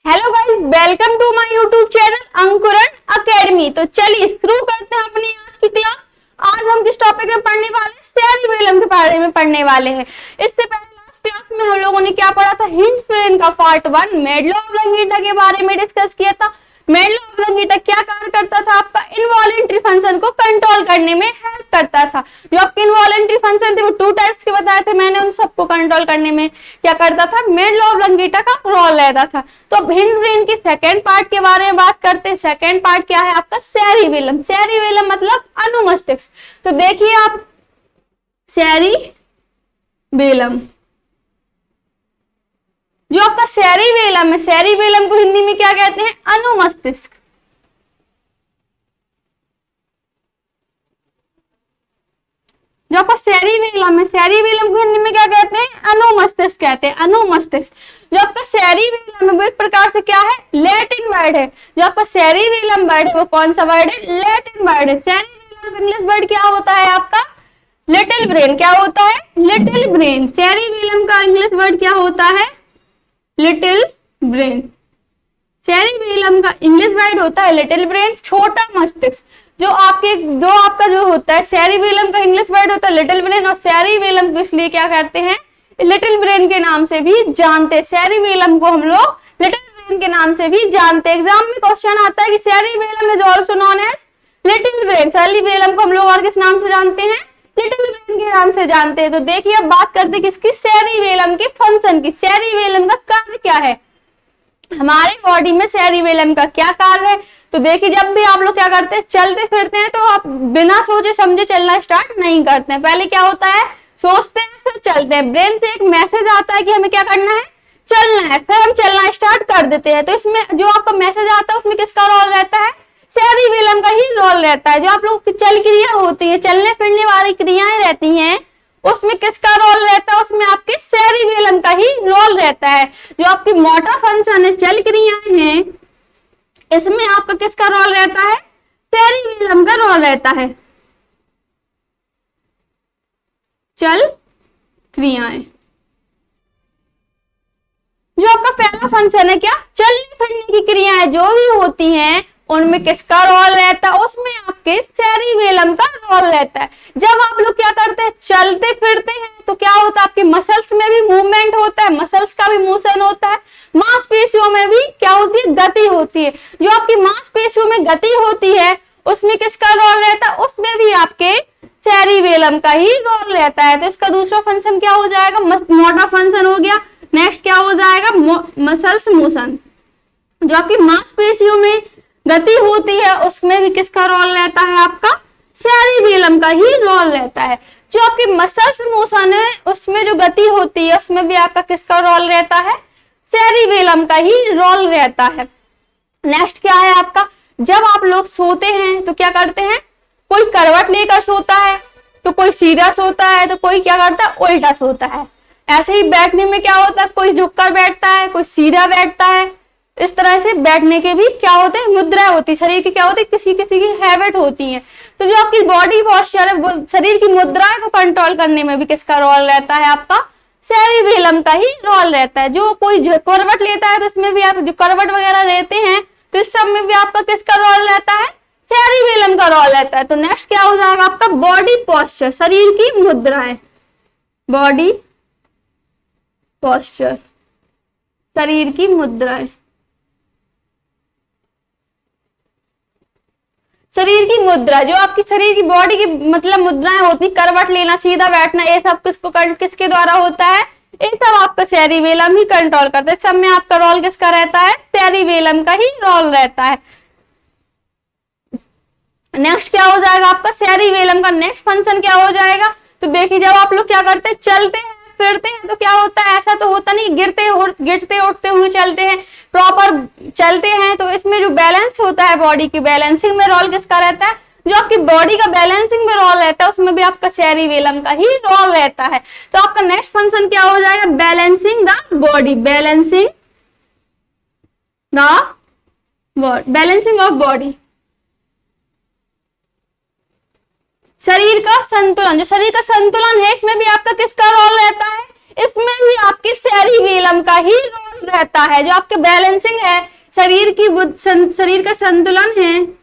Hello guys, welcome to my YouTube channel Ankuran Academy. तो चलिए शुरू करते हैं अपनी आज की क्लास। आज हम किस टॉपिक में पढ़ने वाले हैं? सेरिबेलम के बारे में पढ़ने वाले हैं। इससे पहले लास्ट क्लास में हम लोगों ने क्या पढ़ा था? हिंट्स ब्रेन का पार्ट 1 मेडुला ऑब्लांगेटा के बारे में डिस्कस किया था। मेडुला ऑब्लांगेटा क्या कार्य करता था? आपका इनवॉलेंट्री फंक्शन को कंट्रोल करने में हेल्प करता था। जो आपके इनवॉलेंट्री फंक्शन थे वो 2 टाइप्स के बताए थे मैंने, उन सबको कंट्रोल करने में क्या करता था? मेडुला ऑब्लांगेटा का रोल रहता था। तो अब हिंड ब्रेन की सेकेंड पार्ट के बारे में बात करते हैं। सेकेंड पार्ट क्या है आपका? सेरिबेलम। सेरिबेलम मतलब अनुमस्तिष्क। तो देखिए आप, सेरिबेलम, जो आपका सेरिबेलम है, सेरिबेलम को हिंदी में क्या कहते हैं? अनुमस्तिष्क। जो आपका सेरिबेलम है, सेरिबेलम को हिंदी में क्या कहते हैं? अनुमस्तिष्क कहते हैं, अनुमस्तिष्क। जो आपका सेरिबेलम है वो एक प्रकार से क्या है? लैटिन वर्ड है। जो आपका सेरिबेलम वर्ड है वो कौन सा वर्ड है? लैटिन वर्ड है। सेरिबेलम का इंग्लिश वर्ड क्या होता है आपका? Little brain. क्या होता है? Little brain. सेरिबेलम का इंग्लिश वर्ड क्या होता है? Little brain. सेरिबेलम का इंग्लिश वर्ड होता है लिटिल ब्रेन, छोटा मस्तिष्क। जो आपका जो होता है सेरिबेलम का इंग्लिश वर्ड होता है लिटिल ब्रेन, और सेरिबेलम को इसलिए क्या करते हैं? लिटिल ब्रेन के नाम से भी जानते हैं। सेरिबेलम को हम लोग लिटिल ब्रेन के नाम से भी जानते हैं। एग्जाम में क्वेश्चन आता है कि cerebellum is also known as little brain. Cerebellum को हम लोग और किस नाम से जानते हैं? लिटिल ब्रेन के नाम से जानते हैं। तो देखिए अब बात करते हैं किसकी? सेरिबेलम के फंक्शन की। सेरिबेलम का कार्य क्या है? हमारे बॉडी में सेरिबेलम का क्या कार्य है? तो देखिए जब भी आप लोग क्या करते हैं, चलते फिरते हैं, तो आप बिना सोचे समझे चलना स्टार्ट नहीं करते हैं। पहले क्या होता है? सोचते हैं फिर चलते हैं। ब्रेन से एक मैसेज आता है कि हमें क्या करना है? चलना है, फिर हम चलना स्टार्ट कर देते हैं। तो इसमें जो आपका मैसेज आता है उसमें किसका रोल रहता है? सेरिबेलम का ही रोल रहता है। जो आप लोग की चल क्रिया होती है, चलने फिरने वाली क्रियाएं रहती हैं, उसमें किसका रोल रहता है? उसमें आपके सेरिबेलम का ही रोल रहता है। जो आपकी मोटर फंक्शन है, चल क्रियाएं हैं, इसमें आपका किसका रोल रहता है? सेरिबेलम का रोल रहता है। चल क्रियाएं, जो आपका पहला फंक्शन है क्या? चलने फिरने की क्रियाएं जो भी होती हैं उनमें किसका रोल रहता है? उसमें आपके सेरिबेलम का रोल रहता है। जब आप लोग क्या करते हैं? चलते फिरते हैं, तो क्या होता है? आपके मसल्स में भी मूवमेंट होता है, मसल्स का भी मोशन होता है। मांसपेशियों में भी क्या होती है? गति होती है। जो आपकी मांसपेशियों में गति होती है उसमें किसका रोल रहता है? उसमें भी आपके सेरिबेलम का ही रोल रहता है। तो इसका दूसरा फंक्शन क्या हो जाएगा? मोटर फंक्शन हो गया। नेक्स्ट क्या हो जाएगा? Muscles motion. जो आपकी मांसपेशियों में गति होती है उसमें भी किसका रोल रहता है? आपका सेरिबेलम का ही रोल रहता है। जो आपकी मसल्स मोशन है उसमें जो गति होती है उसमें भी आपका किसका रोल रहता है? सेरिबेलम का ही रोल रहता है। नेक्स्ट क्या है आपका? जब आप लोग सोते हैं तो क्या करते हैं? कोई करवट लेकर सोता है, तो कोई सीधा सोता है, तो कोई क्या करता है? उल्टा सोता है। ऐसे ही बैठने में क्या होता है? कोई झुककर बैठता है, कोई सीधा बैठता है। इस तरह से बैठने के भी क्या होते हैं? मुद्रा होती है। शरीर की क्या होती है? किसी किसी की हैबिट होती है। तो जो आपकी बॉडी पॉस्चर है, शरीर की मुद्राएं को कंट्रोल करने में भी किसका रोल रहता है? आपका सेरिबेलम का ही रोल रहता है। जो कोई करवट लेता है तो इसमें भी आप जो करवट वगैरह लेते हैं तो इस सब में भी आपका किसका रोल रहता है? सेरिबेलम का रोल रहता है। तो नेक्स्ट क्या हो जाएगा आपका? बॉडी पॉस्चर, शरीर की मुद्राएं। बॉडी पॉस्चर, शरीर की मुद्राएं। शरीर की मुद्रा, जो आपकी शरीर की बॉडी की मतलब मुद्राएं होती, करवट लेना, सीधा बैठना, ये सब किसके द्वारा होता है? ये सब आपका सेरिबेलम ही कंट्रोल करता है। सब में आपका रोल किसका रहता है? सेरिबेलम का ही रोल रहता है। नेक्स्ट क्या हो जाएगा आपका? सेरिबेलम का नेक्स्ट फंक्शन क्या हो जाएगा? तो देखिए जब आप लोग क्या करते हैं? चलते हैं फिरते हैं तो क्या होता है? ऐसा तो होता नहीं गिरते उठते हुए चलते हैं, प्रॉपर चलते हैं। तो इसमें जो बैलेंस होता है, बॉडी की बैलेंसिंग में रोल किसका रहता है? जो आपकी बॉडी का बैलेंसिंग में रोल रहता है उसमें भी आपका सेरिबेलम का ही रोल रहता है। तो आपका नेक्स्ट फंक्शन क्या हो जाएगा? Balancing the body, balancing the balancing of body, शरीर का संतुलन। जो शरीर का संतुलन है इसमें भी आपका किसका रोल रहता है? इसमें भी आपके सेरिबेलम का ही रोल रहता है, जो आपके बैलेंसिंग है, शरीर का संतुलन है,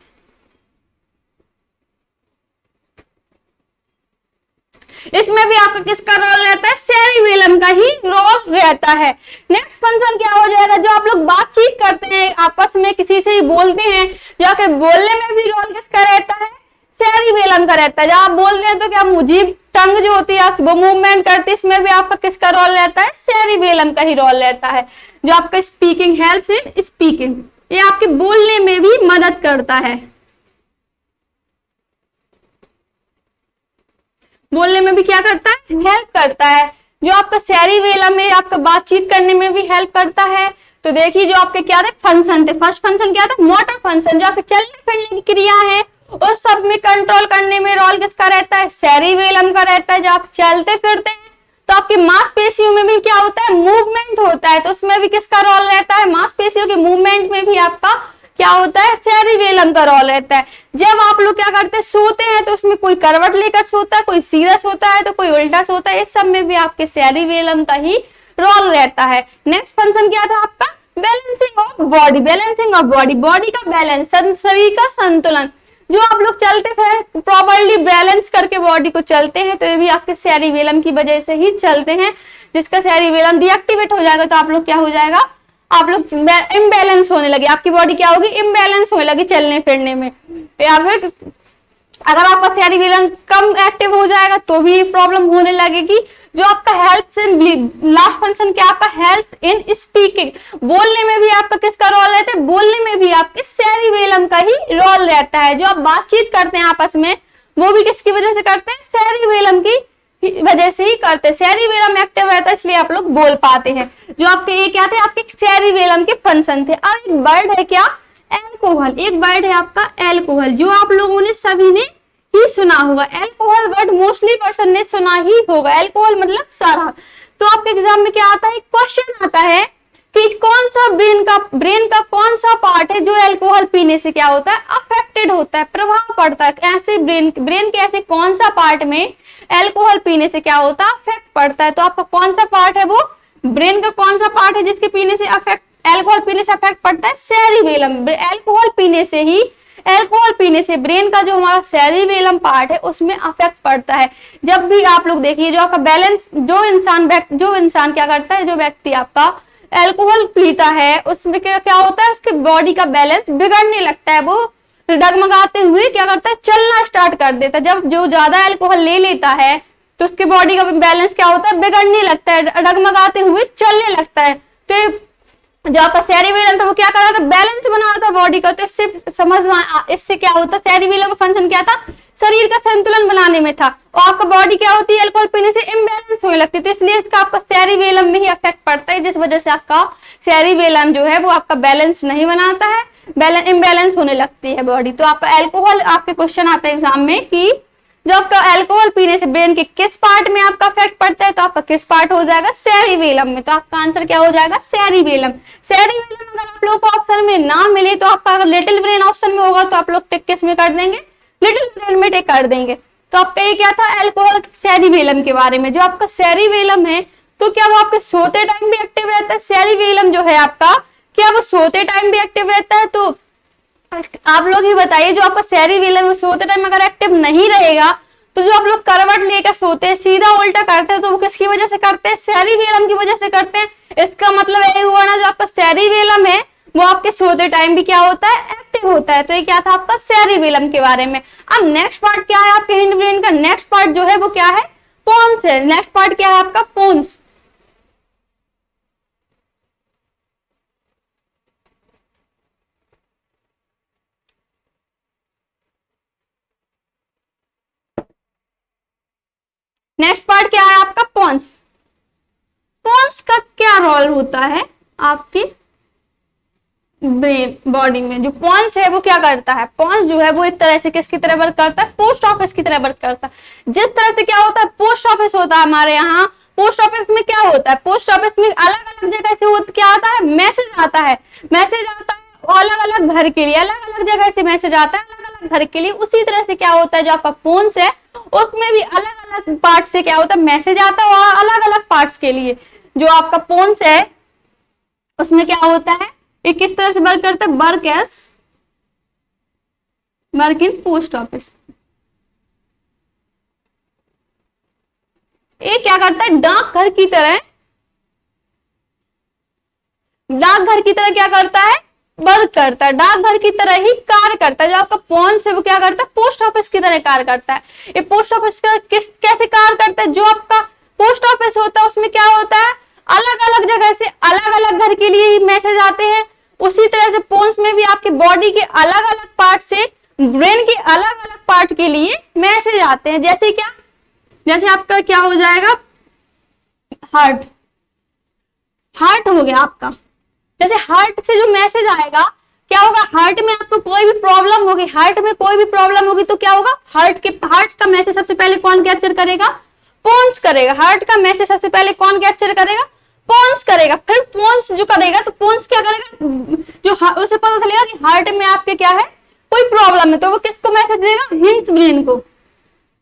इसमें भी आपका किसका रोल रहता है? सेरिबेलम का ही रोल रहता है। नेक्स्ट फंक्शन क्या हो जाएगा? जो आप लोग बातचीत करते हैं आपस में, किसी से बोलते हैं, जो आपके बोलने में भी रोल किसका रहता है? सेरिबेलम का रहता है। जब आप बोल रहे हैं तो क्या मुझे टंग जो होती है वो मूवमेंट करती है, इसमें भी आपका किसका रोल रहता है? सेरिबेलम का ही रोल रहता है। जो आपका स्पीकिंग हेल्प्स इन स्पीकिंग, ये आपके बोलने में भी मदद करता है, बोलने में भी क्या करता है? हेल्प करता है। जो आपका सेरिबेलम है आपका बातचीत करने में भी हेल्प करता है। तो देखिए जो आपके क्या थे फंक्शन थे, फर्स्ट फंक्शन क्या था? मोटर फंक्शन, जो आपके चलने फिरने की क्रिया है और सब में कंट्रोल करने में रोल किसका रहता है? सेरिबेलम का रहता है। जब आप चलते फिरते हैं तो आपकी मांसपेशियों में भी क्या होता है? मूवमेंट होता है, तो उसमें भी किसका रोल रहता है? मांसपेशियों के मूवमेंट में भी आपका क्या होता है? सेरिबेलम का रोल रहता है। जब आप लोग क्या करते हैं? सोते हैं, तो उसमें कोई करवट लेकर सोता है, कोई सीधा सोता है, तो कोई उल्टा सोता है, इस सब में भी आपके सेरिबेलम का ही रोल रहता है। नेक्स्ट फंक्शन क्या था आपका? Balancing of body, balancing of body, body का बैलेंस, शरीर का संतुलन। जो आप लोग चलते हैं प्रॉपरली बैलेंस करके बॉडी को चलते हैं, तो ये भी आपके सेरिबेलम की वजह से ही चलते हैं। जिसका सेरिबेलम डीएक्टिवेट हो जाएगा तो आप लोग क्या हो जाएगा? आप लोग इम्बैलेंस होने लगे, आपकी बॉडी क्या होगी? इम्बैलेंस होने लगी चलने फिरने में। या फिर अगर आपका सेरिबेलम कम एक्टिव हो जाएगा तो भी प्रॉब्लम होने लगेगी। जो आपका हेल्थ इन लास्ट फंक्शन क्या आपका? हेल्थ इन स्पीकिंग, बोलने में भी आपका किसका रोल रहता है? बोलने में भी आपके सेरिबेलम का ही रोल रहता है। जो आप बातचीत करते हैं आपस में, वो भी किसकी वजह से करते हैं? सेरिबेलम की वजह से ही करते हैं। सेरिबेलम एक्टिव रहता है इसलिए आप लोग बोल पाते हैं। जो आपके ये क्या थे? आपके सेरिबेलम के फंक्शन थे। अब एक वर्ड है क्या? एल्कोहल। एक वर्ड है आपका एल्कोहल, जो आप लोगों ने सभी ने ही सुना होगा। एल्कोहल वर्ड मोस्टली पर्सन ने सुना ही होगा। एल्कोहल मतलब शराब। तो आपके एग्जाम में क्या आता है? क्वेश्चन आता है कि कौन सा ब्रेन का कौन सा पार्ट है जो अल्कोहल पीने से क्या होता है? अफेक्टेड होता है, प्रभाव पड़ता है। ऐसे ब्रेन के ऐसे कौन सा पार्ट में अल्कोहल पीने से क्या होता है? अफेक्ट पड़ता है। तो आपका कौन सा पार्ट है वो? ब्रेन का कौन सा पार्ट है जिसके पीने से अल्कोहल पीने से अफेक्ट पड़ता है? सेरिबेलम। अल्कोहल पीने से ब्रेन का जो हमारा सेरिबेलम पार्ट है उसमें अफेक्ट पड़ता है। जब भी आप लोग देखिए जो आपका बैलेंस, जो इंसान क्या करता है, जो व्यक्ति आपका अल्कोहल पीता है उसमें क्या होता है? उसके बॉडी का बैलेंस बिगड़ने लगता है। वो डगमगाते हुए क्या करता है? चलना स्टार्ट कर देता है। जब जो ज्यादा अल्कोहल ले लेता है तो उसके बॉडी का बैलेंस क्या होता है? बिगड़ने लगता है, डगमगाते हुए चलने लगता है। तो जो आपका सेरिबेलम था वो क्या कर रहा था? बैलेंस बना रहा था बॉडी का। तो इससे क्या होता? सेरिबेलम का फंक्शन क्या था? शरीर का संतुलन बनाने में था। और आपका बॉडी क्या होती है? अल्कोहल पीने से इम्बैलेंस होने लगती है। तो इसलिए इसका आपका सेरिबेलम में ही अफेक्ट पड़ता है, जिस वजह से आपका सेरिबेलम जो है वो आपका बैलेंस नहीं बनाता है, इम्बैलेंस होने लगती है बॉडी। तो आपका अल्कोहल, आपके क्वेश्चन आता है एग्जाम में कि जब आपका अल्कोहल पीने से ब्रेन के किस पार्ट में आपका इफेक्ट पड़ता है? तो आपका किस पार्ट हो जाएगा? सेरिबेलम में। तो आपका आंसर क्या हो जाएगा? सेरिबेलम। सेरिबेलम अगर आप लोगों को ऑप्शन में ना मिले तो आपका अगर लिटिल ब्रेन ऑप्शन में होगा तो आप लोग टिक किस में कर देंगे? लिटिल ब्रेन में टिक कर देंगे। तो आपका ये क्या था? अल्कोहल सेरिबेलम के बारे में। जो आपका सेरिबेलम है तो क्या वो आपके सोते टाइम भी एक्टिव रहता है? सेरिबेलम जो है आपका, क्या वो सोते टाइम भी एक्टिव रहता है? तो आप लोग ही बताइए, जो आपका सेरिबेलम सोते टाइम अगर एक्टिव नहीं रहेगा तो जो आप लोग करवट लेकर सोते हैं, सीधा उल्टा करते हैं, तो वो किसकी वजह से करते हैं? सेरिबेलम की वजह से करते हैं। इसका मतलब यही हुआ ना, जो आपका सेरिबेलम है वो आपके सोते टाइम भी क्या होता है? एक्टिव होता है। तो ये क्या था आपका? सेरिबेलम के बारे में। अब नेक्स्ट पार्ट क्या है आपके हिंड ब्रेन का? नेक्स्ट पार्ट जो है वो क्या है? पोन्स है। नेक्स्ट पार्ट क्या है आपका? पोन्स। नेक्स्ट पार्ट क्या है आपका? पोन्स। पोन्स का क्या रोल होता है आपके ब्रेन बॉडी में? जो पोन्स है वो क्या करता है? पोन्स जो है वो एक तरह से किसकी तरह वर्क करता है? पोस्ट ऑफिस की तरह वर्क करता है। जिस तरह से क्या होता है? पोस्ट ऑफिस होता है हमारे यहाँ। पोस्ट ऑफिस में क्या होता है? पोस्ट ऑफिस में अलग अलग जगह से क्या आता है? मैसेज आता है। मैसेज आता है अलग अलग घर के लिए, अलग अलग जगह से मैसेज आता है अलग अलग घर के लिए। उसी तरह से क्या होता है? जो आपका पोन्स है उसमें भी अलग अलग पार्ट से क्या होता है? मैसेज आता है और अलग अलग पार्ट्स के लिए। जो आपका पोन्स है उसमें क्या होता है, ये किस तरह से वर्क करता है, वर्क इन पोस्ट ऑफिस। ये क्या करता है, डाकघर की तरह, डाकघर की तरह क्या करता है, वर्क करता है, डाकघर की तरह ही कार्य करता है। जो आपका पॉन्स है वो क्या करता है, पोस्ट ऑफिस की तरह कार्य करता है। ये पोस्ट ऑफिस का कैसे कार्य करता है, जो आपका पोस्ट ऑफिस होता है उसमें क्या होता है, अलग अलग जगह से अलग अलग घर के लिए मैसेज आते हैं। उसी तरह से पॉन्स में भी आपके बॉडी के अलग अलग पार्ट से ब्रेन के अलग अलग पार्ट के लिए मैसेज आते हैं। जैसे क्या, जैसे आपका क्या हो जाएगा, हार्ट, हार्ट हो गया आपका। जैसे हार्ट से जो मैसेज आएगा, क्या होगा, हार्ट में आपको कोई भी प्रॉब्लम होगी, हार्ट में कोई भी प्रॉब्लम होगी तो क्या होगा, हार्ट का मैसेज सबसे पहले कौन कैप्चर करेगा, पॉन्स करेगा। हार्ट का मैसेज सबसे पहले कौन कैप्चर करेगा, पॉन्स करेगा। फिर पॉन्स जो करेगा तो पॉन्स क्या करेगा, जो उसे पता चलेगा कि हार्ट में आपके क्या है, कोई प्रॉब्लम है, तो वो किसको मैसेज देगा, हिंट्स ब्रेन को।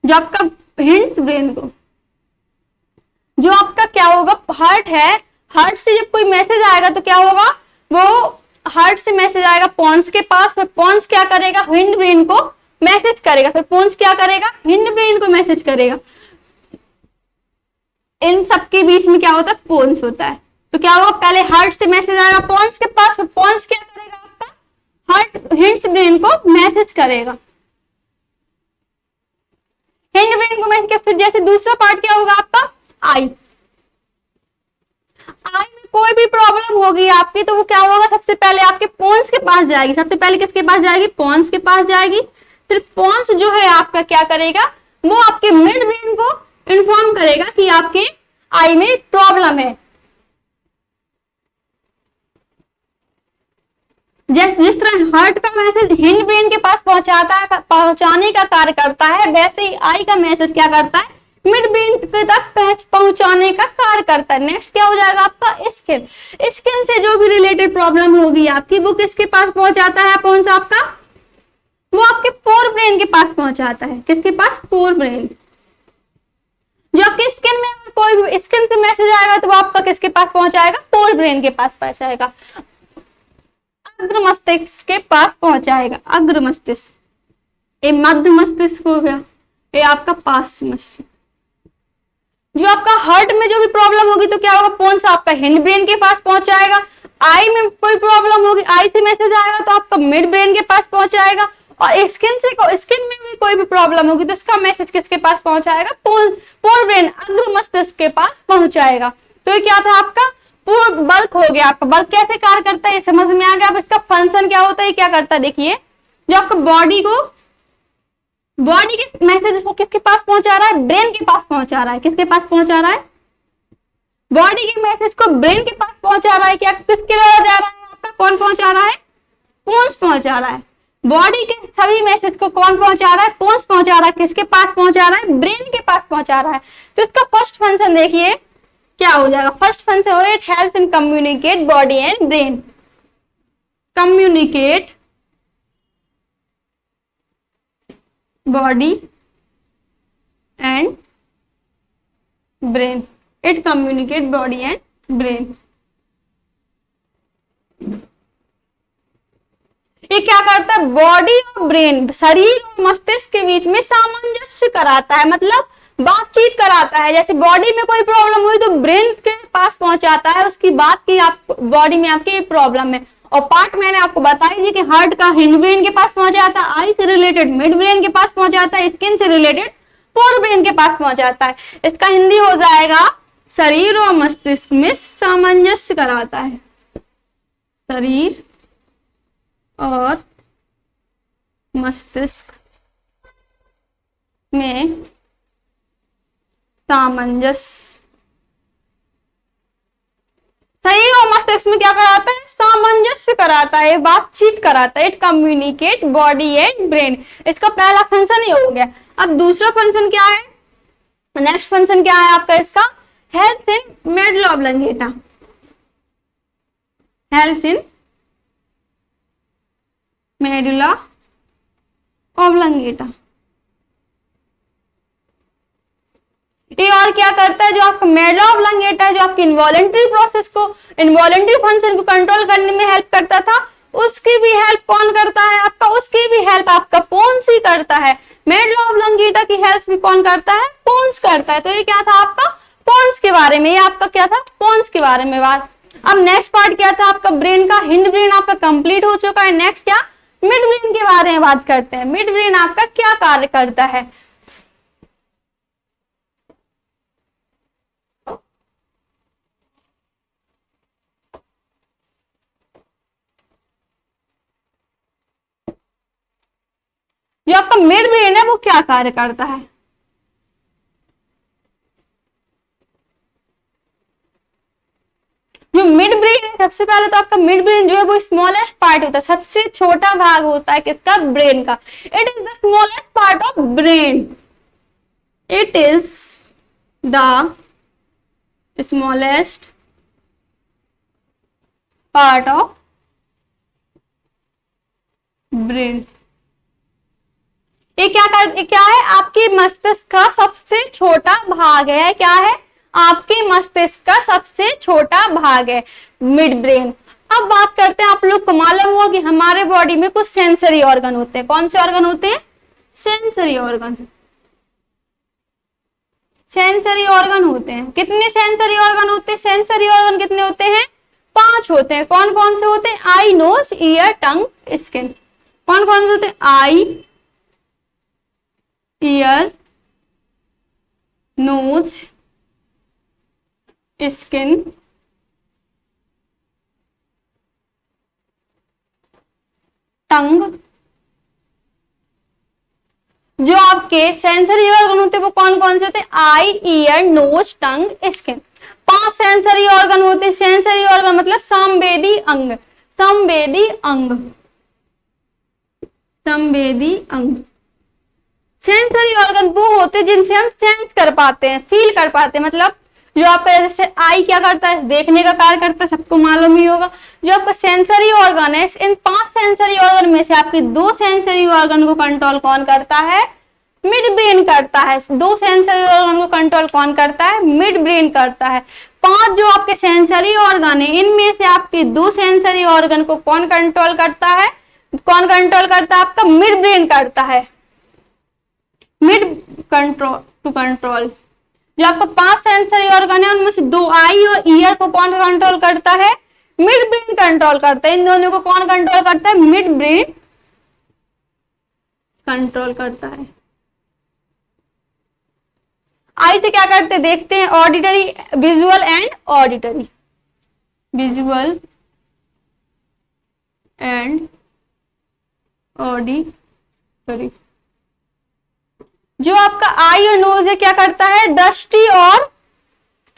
जो आपका हिंट्स ब्रेन को, जो आपका क्या होगा, हार्ट है, हार्ट से जब कोई मैसेज आएगा तो क्या होगा, वो हार्ट से मैसेज आएगा पॉन्स के पास, फिर पॉन्स क्या करेगा, हिंड ब्रेन को मैसेज करेगा, फिर पॉन्स क्या करेगा, हिंड ब्रेन को मैसेज करेगा। इन सबके बीच में क्या होता है, पॉन्स होता है। तो क्या होगा, पहले हार्ट से मैसेज आएगा पॉन्स के पास, फिर पॉन्स क्या करेगा, आपका हार्ट हिंड्स ब्रेन को मैसेज करेगा, हिंड ब्रेन को मैसेज। फिर जैसे दूसरा पार्ट क्या होगा आपका, आई, आई में कोई भी प्रॉब्लम होगी आपकी तो वो क्या होगा, सबसे पहले आपके पॉन्स के पास जाएगी। सबसे पहले किसके पास जाएगी, पॉन्स के पास जाएगी। फिर पॉन्स जो है आपका क्या करेगा, वो आपके मिड ब्रेन को इन्फॉर्म करेगा कि आपके आई में प्रॉब्लम है। जिस तरह हार्ट का मैसेज हिंड ब्रेन के पास पहुंचाने का कार्य करता है, वैसे ही आई का मैसेज क्या करता है, मिड ब्रेन तक पहुंचाने का कार्य करता है। नेक्स्ट क्या हो जाएगा आपका, स्किन। स्किन से जो भी रिलेटेड प्रॉब्लम होगी आपकी, वो किसके पास पहुंचाता है, कौन सा आपका, वो आपके पोर ब्रेन के पास पहुंचाता है। किसके पास, पोर ब्रेन। जो आपकी स्किन में कोई भी स्किन से मैसेज आएगा तो वो आपका किसके पास पहुंचाएगा, पोर ब्रेन के पास पहुंचाएगा, अग्र मस्तिष्क के पास पहुंचाएगा। अग्र मस्तिष्क, ये मध्य मस्तिष्क हो गया, ये आपका पास मस्तिष्क। जो आपका हार्ट में जो भी प्रॉब्लम होगी तो क्या होगा, कौन सा आपका हिंड ब्रेन के पास पहुंचाएगा। आई में कोई प्रॉब्लम होगी, आई से मैसेज आएगा तो आपका मिड ब्रेन के पास पहुंचाएगा। और स्किन में भी कोई भी प्रॉब्लम होगी तो इसका मैसेज किसके पास पहुंचाएगा, पोर ब्रेन, अग्र मस्तिष्क के पास पहुंचाएगा। तो ये क्या था आपका, पूर्ण बल्क हो गया। आपका बल्क कैसे कार्य करता है ये समझ में आ गया। अब इसका फंक्शन क्या होता है, क्या करता है, देखिए। जो आपका बॉडी के मैसेज को किसके पास पहुंचा रहा है, ब्रेन के पास पहुंचा रहा है। किसके पास पहुंचा रहा है, बॉडी के मैसेज को ब्रेन के पास पहुंचा रहा है। क्या किसके द्वारा जा रहा है, आपका कौन पहुंचा रहा है, पोन्स पहुंचा रहा है। बॉडी के सभी मैसेज को कौन पहुंचा रहा है, पोन्स पहुंचा रहा है। किसके पास पहुंचा रहा है, ब्रेन के पास पहुंचा रहा है। तो इसका फर्स्ट फंक्शन देखिए क्या हो जाएगा। फर्स्ट फंक्शन हो, it helps in communicate body and brain. Communicate body and brain, it communicate body and brain। ये क्या करता है, बॉडी और ब्रेन, शरीर और मस्तिष्क के बीच में सामंजस्य कराता है, मतलब बातचीत कराता है। जैसे बॉडी में कोई प्रॉब्लम हुई तो ब्रेन के पास पहुंचाता है उसकी बात की, आप बॉडी में आपकी प्रॉब्लम है। और पार्ट मैंने आपको बताई थी कि हार्ट का हिंड ब्रेन के पास पहुंचाता है, आई से रिलेटेड मिड ब्रेन के पास पहुंचाता है, स्किन से रिलेटेड फोर ब्रेन के पास पहुंचाता है। इसका हिंदी हो जाएगा, शरीर और मस्तिष्क में सामंजस्य कराता है। शरीर और मस्तिष्क में सामंजस्य, शरीर और मस्तिष्क में क्या कराता है, सामंजस्य कराता है, बातचीत कराता है। It communicate body and brain. इसका पहला फंक्शन ही हो गया। अब दूसरा फंक्शन क्या है, नेक्स्ट फंक्शन क्या है आपका इसका, helps in medulla oblongata. Helps in medulla oblongata. ये और क्या करता है, जो आपका मेडुला ऑब्लांगेटा है, जो आपकी इनवॉलेंट्री प्रोसेस को, इनवॉलेंट्री फंक्शन को कंट्रोल करने में हेल्प करता था, उसकी भी हेल्प कौन करता है आपका, उसकी भी हेल्प आपका पोन्स ही करता है। मेडुला ऑब्लांगेटा की हेल्प भी कौन करता है, पोन्स करता है। तो ये क्या था आपका पोन्स के बारे में, ये आपका क्या था पोन्स के बारे में बात। अब नेक्स्ट पार्ट क्या था आपका ब्रेन का, हिंड ब्रेन आपका कंप्लीट हो चुका है। नेक्स्ट क्या, मिड ब्रेन के बारे में बात करते हैं। मिड ब्रेन आपका क्या कार्य करता है। जो आपका मिड ब्रेन है वो क्या कार्य करता है। जो मिड ब्रेन है, सबसे पहले तो आपका मिड ब्रेन जो है वो स्मॉलेस्ट पार्ट होता है, सबसे छोटा भाग होता है किसका, ब्रेन का। It is the smallest part of brain, it is the smallest part of brain. ये क्या है, आपके मस्तिष्क का सबसे छोटा भाग है। क्या है, आपके मस्तिष्क का सबसे छोटा भाग है मिड ब्रेन। अब बात करते हैं, आप लोग को मालूम हुआ कि हमारे बॉडी में कुछ सेंसरी ऑर्गन होते हैं। कौन से ऑर्गन होते हैं, सेंसरी ऑर्गन। सेंसरी ऑर्गन होते हैं, कितने सेंसरी ऑर्गन होते हैं, सेंसरी ऑर्गन कितने होते हैं, 5 होते हैं। कौन कौन से होते हैं, आई, नोज, ईयर, टंग, स्किन। कौन कौन से होते हैं, आई, ईयर, नोज, स्किन, टंग। जो आपके सेंसरी ऑर्गन होते हैं वो कौन कौन से होते हैं, आई, ईयर, नोज, टंग, स्किन। 5 सेंसरी ऑर्गन होते हैं। सेंसरी ऑर्गन मतलब संवेदी अंग, संवेदी अंग, संवेदी अंग। सेंसरी ऑर्गन वो होते हैं जिनसे हम सेंस कर पाते हैं, फील कर पाते हैं। मतलब जो आपका जैसे आई क्या करता है, देखने का कार्य करता है, सबको मालूम ही होगा। जो आपका सेंसरी ऑर्गन है, इन 5 सेंसरी ऑर्गन में से आपके 2 सेंसरी ऑर्गन को कंट्रोल कौन करता है, मिड ब्रेन करता है। 2 सेंसरी ऑर्गन को कंट्रोल कौन करता है, मिड ब्रेन करता है। 5 जो आपके सेंसरी ऑर्गन है, इनमें से आपके 2 सेंसरी ऑर्गन को कौन कंट्रोल करता है, कौन कंट्रोल करता है, आपका मिड ब्रेन करता है। मिड कंट्रोल टू कंट्रोल जो आपका 5 सेंसरी ऑर्गन है उनमें से 2 आई और ईयर को कौन कंट्रोल करता है, मिड ब्रेन कंट्रोल करता है। इन दोनों को कौन कंट्रोल करता है, मिड ब्रेन कंट्रोल करता है। आई से क्या करते देखते हैं, auditory, visual and auditory, visual and auditory. जो आपका आई और नोज है क्या करता है, दृष्टि और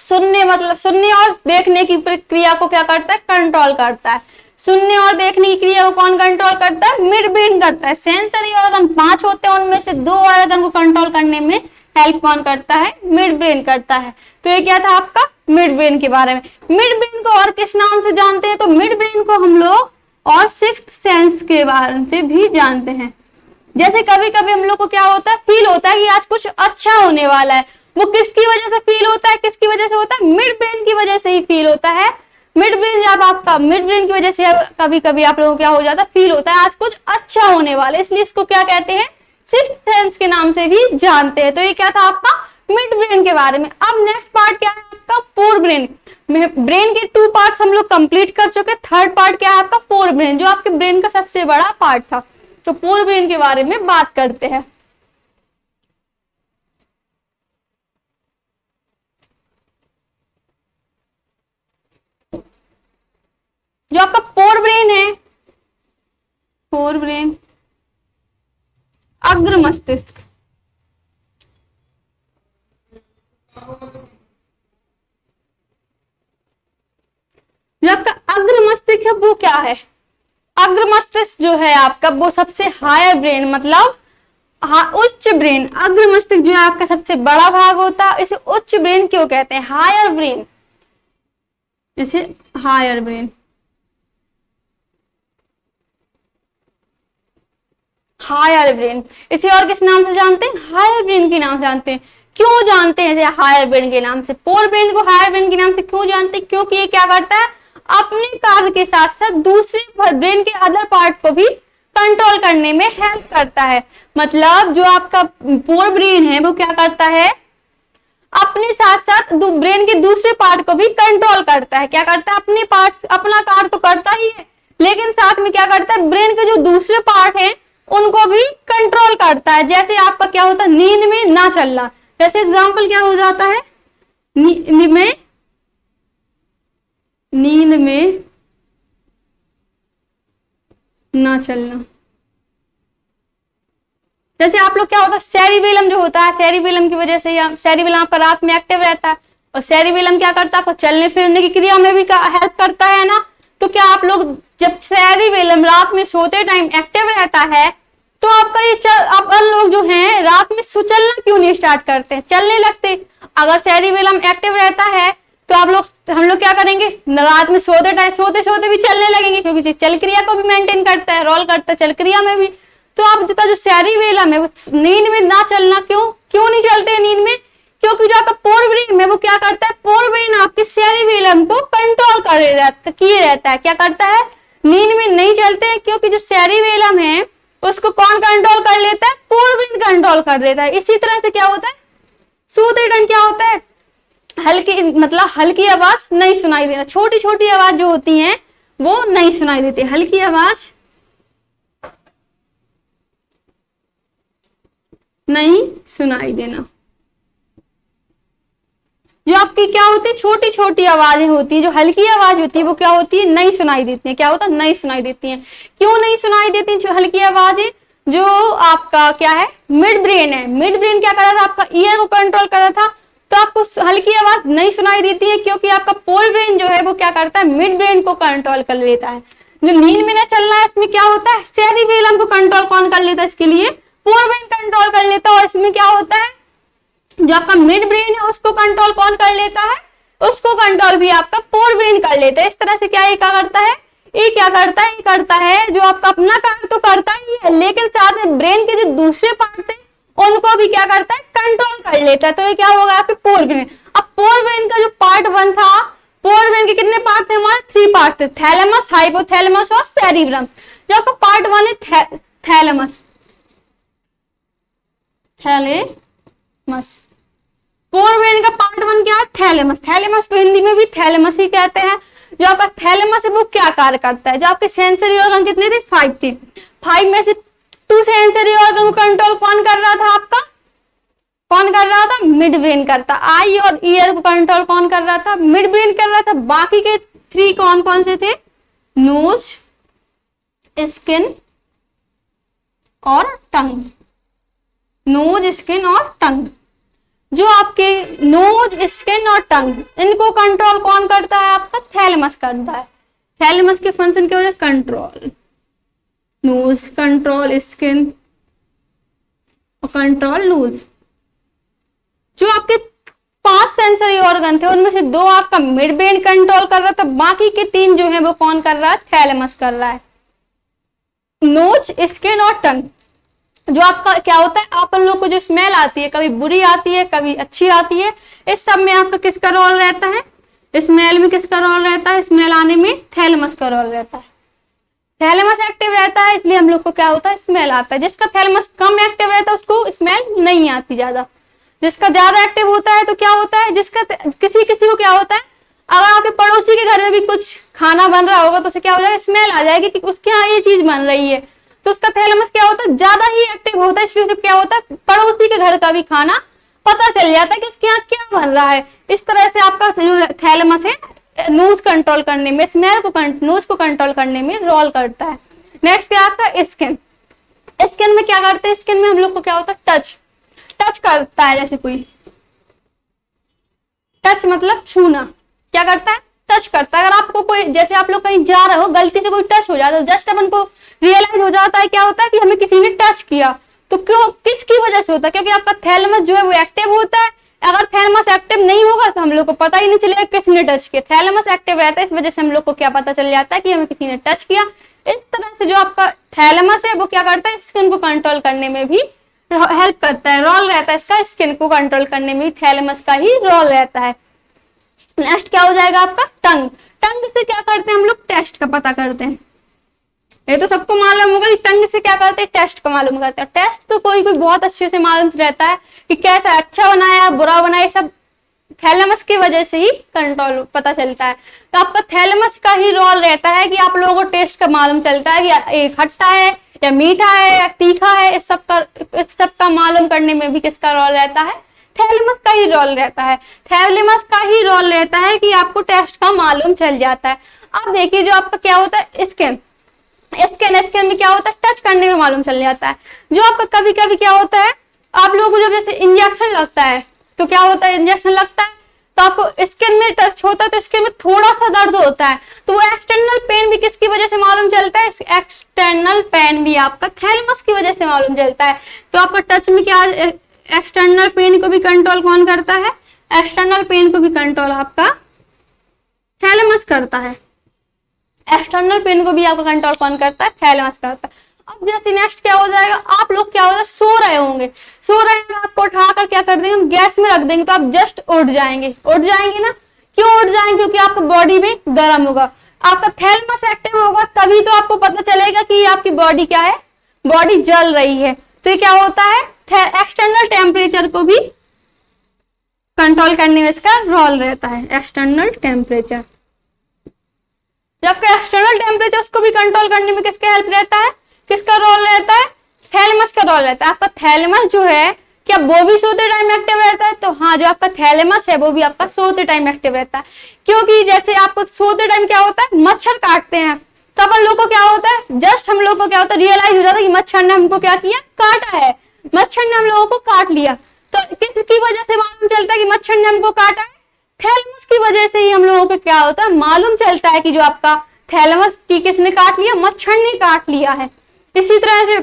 सुनने, मतलब सुनने और देखने की प्रक्रिया को क्या करता है, कंट्रोल करता है। सुनने और देखने की क्रिया को कौन कंट्रोल करता है, मिड ब्रेन करता है। सेंसरी ऑर्गन 5 होते हैं, उनमें से 2 ऑर्गन को कंट्रोल करने में हेल्प कौन करता है, मिड ब्रेन करता है। तो ये क्या था आपका मिड ब्रेन के बारे में। मिड ब्रेन को और किस नाम से जानते हैं, तो मिड ब्रेन को हम लोग और सिक्स्थ सेंस के बारे से भी जानते हैं। जैसे कभी कभी हम लोग को क्या होता है, फील होता है कि आज कुछ अच्छा होने वाला है। वो किसकी वजह से फील होता है, किसकी वजह से होता है, मिड ब्रेन की वजह से ही फील होता है। मिड ब्रेन जब आपका मिड ब्रेन की वजह से कभी कभी आप लोगों को क्या हो जाता है, फील होता है आज कुछ अच्छा होने वाला है, इसलिए इसको क्या कहते हैं, सिक्स्थ सेंस के नाम से भी जानते हैं। तो ये क्या था आपका मिड ब्रेन के बारे में। अब नेक्स्ट पार्ट क्या है आपका, फोर ब्रेन। ब्रेन के 2 पार्ट्स हम लोग कंप्लीट कर चुके। थर्ड पार्ट क्या है आपका, फोर ब्रेन, जो आपके ब्रेन का सबसे बड़ा पार्ट था। तो फोर ब्रेन के बारे में बात करते हैं। जो आपका फोर ब्रेन है, फोर ब्रेन, अग्र मस्तिष्क, जो आपका अग्र मस्तिष्क है वो क्या है, अग्र मस्तिष्क जो है आपका वो सबसे हायर ब्रेन, मतलब उच्च ब्रेन। अग्र मस्तिष्क जो है आपका सबसे बड़ा भाग होता है, इसे उच्च ब्रेन क्यों कहते हैं, हायर ब्रेन, इसे हायर ब्रेन, हायर ब्रेन। इसे और किस नाम से जानते हैं, हायर ब्रेन के नाम से जानते हैं। क्यों जानते हैं जैसे हायर ब्रेन के नाम से? पोर ब्रेन को हायर ब्रेन के नाम से क्यों जानते हैं? क्योंकि ये क्या करता है, अपने कार्य के साथ साथ दूसरे ब्रेन के अदर पार्ट को भी कंट्रोल करने में हेल्प करता है। मतलब जो आपका पोर ब्रेन है वो क्या करता है, अपने साथ साथ ब्रेन के दूसरे पार्ट को भी कंट्रोल करता है। क्या करता है, अपने पार्ट, अपना कार्य तो करता ही है लेकिन साथ में क्या करता है, ब्रेन के जो दूसरे पार्ट हैं उनको भी कंट्रोल करता है। जैसे आपका क्या होता है, नींद में ना चलना, जैसे एग्जांपल क्या हो जाता है, नींद में ना चलना। जैसे आप लोग क्या होता है, सेरिबेलम जो होता है, सेरिबेलम की वजह से सेरिबेलम आपका रात में एक्टिव रहता है और सेरिबेलम क्या करता है, आपको चलने फिरने की क्रिया में भी हेल्प करता है ना। तो क्या आप लोग जब सेरिबेलम रात में सोते टाइम एक्टिव रहता है तो आपका ये अपन लोग जो हैं रात में चलना क्यों नहीं स्टार्ट करते हैं, चलने लगते। अगर सेरिबेलम एक्टिव रहता है तो हम लोग क्या करेंगे, रात में सोते सोते भी चलने लगेंगे, क्योंकि चल क्रिया को भी मेंटेन करता है, रोल करता है चल क्रिया में भी। तो आपका जो सेरिबेलम है वो नींद में ना चलना क्यों नहीं चलते नींद में, क्योंकि जो आपका पोर ब्रेन है वो क्या करता है, पोर ब्रेन आपके सेरिबेलम को कंट्रोल किए रहता है। क्या करता है, नींद में नहीं चलते हैं क्योंकि जो सेरिबेलम है उसको कौन कंट्रोल कर लेता है, पोर ब्रेन कंट्रोल कर लेता है। इसी तरह से क्या होता है, सोते टाइम क्या होता है, हल्की आवाज नहीं सुनाई देना, छोटी छोटी आवाज जो होती है वो नहीं सुनाई देती, हल्की आवाज नहीं सुनाई देना। जो आपकी क्या होती है, छोटी छोटी आवाजें होती है, जो हल्की आवाज होती है वो क्या होती है, नहीं सुनाई देती है। क्या होता है, नहीं सुनाई देती है। क्यों नहीं सुनाई देती जो हल्की आवाजें, जो आपका क्या है, मिड ब्रेन है, मिड ब्रेन क्या कर रहा था, आपका ईयर को कंट्रोल कर रहा था, तो आपको हल्की आवाज नहीं सुनाई देती है क्योंकि आपका पोर ब्रेन जो है वो क्या करता है, मिड ब्रेन को कंट्रोल कर लेता है। जो नींद में ना चलना है इसमें क्या होता है, सेरिबेलम को कंट्रोल कौन कर लेता है, इसके लिए पोर ब्रेन कंट्रोल कर लेता है। और इसमें क्या होता है, जो आपका मिड ब्रेन है उसको कंट्रोल कौन कर लेता है, उसको कंट्रोल भी आपका पोर ब्रेन कर लेता है। इस तरह से क्या ये क्या करता है, ये करता है जो आपका अपना काम तो करता ही है लेकिन साथ में ब्रेन के जो दूसरे पार्ट थे उनको भी क्या करता है, कंट्रोल कर लेता है। तो ये क्या होगा आपके पोर ब्रेन। अब पोर ब्रेन का जो पार्ट 1 था, पोर ब्रेन के कितने पार्ट थे, हमारे 3 पार्ट थे, थैलेमस, हाइपोथैलेमस और सेरिब्रम। जो आपका पार्ट 1 है थैलेमस, पोर ब्रेन का पार्ट 1 क्या है, थैलेमस। थैलेमस को हिंदी में भी थैलेमस ही कहते हैं। जो आपका थैलेमस है वो क्या कार्य करता है, जो आपके सेंसरी ऑर्गन कितने थे, 5 थे, 5 में से 2 सेंसरी ऑर्गन को कंट्रोल कौन कर रहा था, आपका कौन कर रहा था, मिड ब्रेन करता। आई और ईयर को कंट्रोल कौन कर रहा था, मिड ब्रेन कर रहा था। बाकी के 3 कौन कौन से थे, नोज, स्किन और टंग, नोज, स्किन और टंग। जो आपके नोज, स्किन और टंग इनको कंट्रोल कौन करता है, आपका थैलेमस करता है। थैलेमस के फंक्शन क्या होता है, कंट्रोल, नोज कंट्रोल, स्किन और कंट्रोल नोज। जो आपके 5 सेंसरी ऑर्गन थे उनमें से 2 आपका मिड ब्रेन कंट्रोल कर रहा था, बाकी के 3 जो है वो कौन कर रहा है, थैलेमस कर रहा है। नोज, स्किन और टंग। जो आपका क्या होता है, अपन लोग को जो स्मेल आती है, कभी बुरी आती है कभी अच्छी आती है, इस सब में आपका किसका रोल रहता है, स्मेल में किसका रोल रहता है, स्मेल आने में थैलेमस का रोल रहता है। थैलेमस एक्टिव रहता है इसलिए हम लोग को क्या होता है, स्मेल आता है। जिसका थैलेमस कम एक्टिव रहता है उसको स्मेल नहीं आती ज्यादा। जिसका ज्यादा एक्टिव होता है तो क्या होता है, जिसका किसी को क्या होता है, अगर आपके पड़ोसी के घर में भी कुछ खाना बन रहा होगा तो उसे क्या हो जाएगा, स्मेल आ जाएगी कि उसके यहाँ ये चीज बन रही है, तो उसका थैलेमस क्या होता है, ज्यादा ही एक्टिव होता है। इसलिए क्या होता है, पड़ोसी के घर का भी खाना पता चल जाता है कि उसके यहाँ क्या बन रहा है। इस तरह से आपका जो थैलेमस है नोज कंट्रोल करने में, स्मेल को नोज को कंट्रोल करने में रोल करता है। नेक्स्ट क्या आपका स्किन। स्किन में क्या करते हैं, स्किन में हम लोग को क्या होता है, टच करता है। जैसे कोई टच मतलब छूना, क्या करता है, टच करता है। अगर आपको कोई, जैसे आप लोग कहीं जा रहे हो, गलती से कोई टच हो जाता है, जस्ट अपन को रियलाइज हो जाता है क्या होता है कि हमें किसी ने टच किया, तो क्यों, किसकी वजह से होता है, क्योंकि आपका थैलेमस जो है वो एक्टिव होता है। अगर थैलेमस एक्टिव नहीं होगा तो हम लोग को पता ही नहीं चलेगा किसने टच किया। थैलेमस एक्टिव रहता है, इस वजह से हम लोग को क्या पता चल जाता है कि हमें किसी ने टच किया। इस तरह से जो आपका थैलेमस है वो क्या करता है, स्किन को कंट्रोल करने में भी हेल्प करता है, रोल रहता है इसका स्किन को कंट्रोल करने में, थैलेमस का ही रोल रहता है। नेक्स्ट क्या हो जाएगा आपका टंग। टंग से क्या करते हैं हम लोग, टेस्ट का पता करते हैं। ये तो सबको मालूम होगा कि टंग से क्या करते हैं, टेस्ट का मालूम करते हैं। टेस्ट तो कोई कोई बहुत अच्छे से मालूम रहता है कि कैसा अच्छा बनाया बुरा बनाया, सब थैलेमस की वजह से ही कंट्रोल पता चलता है। तो आपका थैलेमस का ही रोल रहता है कि आप लोगों को टेस्ट का मालूम चलता है कि ये खट्टा है या मीठा है या तीखा है, इस सब का मालूम करने में भी किसका रोल रहता है, थैलेमस का ही रोल रहता है। थैलेमस का ही रोल रहता है कि आपको टेस्ट का मालूम चल जाता है। अब देखिए जो आपका क्या होता है स्किन में क्या होता है, टच करने में मालूम चल जाता है। जो आपका कभी कभी क्या होता है, आप लोगों को जब जैसे इंजेक्शन लगता है तो क्या होता है, इंजेक्शन लगता है तो आपको स्किन में टच होता है तो स्किन में थोड़ा सा दर्द होता है, तो वो एक्सटर्नल पेन भी किसकी वजह से मालूम चलता है, एक्सटर्नल पेन भी आपका थैलेमस की वजह से मालूम चलता है। तो आपका टच में क्या, एक्सटर्नल पेन को भी कंट्रोल कौन करता है, एक्सटर्नल पेन को भी कंट्रोल आपका थैलेमस करता है। एक्सटर्नल पेन को भी आपका कंट्रोल कौन करता है, थैलेमस करता है। अब जैसे नेक्स्ट क्या हो जाएगा, आप लोग क्या होगा, सो रहे होंगे आपको उठाकर क्या कर देंगे, हम गैस में रख देंगे तो आप जस्ट उठ जाएंगे ना। क्यों उठ जाएंगे, क्योंकि आपका बॉडी में गर्म होगा, आपका थैलेमस एक्टिव होगा, तभी तो आपको पता चलेगा कि आपकी बॉडी क्या है, बॉडी जल रही है। तो ये क्या होता है, एक्सटर्नल टेम्परेचर को भी कंट्रोल करने में इसका रोल रहता है। एक्सटर्नल टेम्परेचर, जबकि एक्सटर्नल टेम्परेचर उसको भी कंट्रोल करने में किसका हेल्प रहता है, किसका रोल रहता है, थैलेमस का रोल रहता है। आपका थैलेमस जो है क्या वो भी सोते टाइम एक्टिव रहता है, तो हाँ जो आपका थैलेमस है वो भी आपका सोते टाइम एक्टिव रहता है। क्योंकि जैसे आपको सोते टाइम क्या होता है, मच्छर काटते हैं तो अपन लोग को क्या होता है, जस्ट हम लोग को क्या होता है, रियलाइज हो जाता है कि मच्छर ने हमको क्या किया, काटा है, मच्छर ने हम लोगों को काट लिया। तो किसकी वजह से मालूम चलता है कि मच्छर ने हमको काटा है, थैलेमस की वजह से ही हम लोगों को क्या होता है, मालूम चलता है कि जो आपका थैलेमस की किसने काट लिया, मच्छर ने काट लिया है। इसी तरह से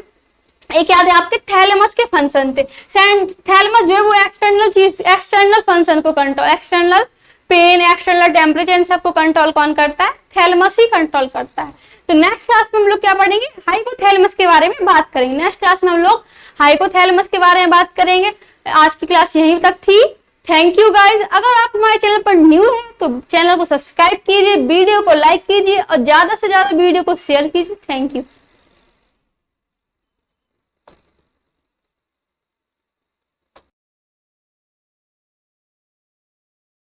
एक याद है आपके थैलेमस के फंक्शन थे, थैलेमस जो है वो एक्सटर्नल फंक्शन को control, external pain, external temperature, इन सबको कंट्रोल कौन करता है, थैलेमस ही कंट्रोल करता है। तो नेक्स्ट क्लास में हम लोग क्या पढ़ेंगे, हाइपोथैलेमस के बारे में बात करेंगे। नेक्स्ट क्लास में हम लोग हाइपोथैलेमस के बारे में बात करेंगे। आज की क्लास यहीं तक थी। Thank you guys. अगर आप हमारे चैनल पर न्यू है तो चैनल को सब्सक्राइब कीजिए, वीडियो को लाइक कीजिए और ज्यादा से ज्यादा वीडियो को शेयर कीजिए। Thank you.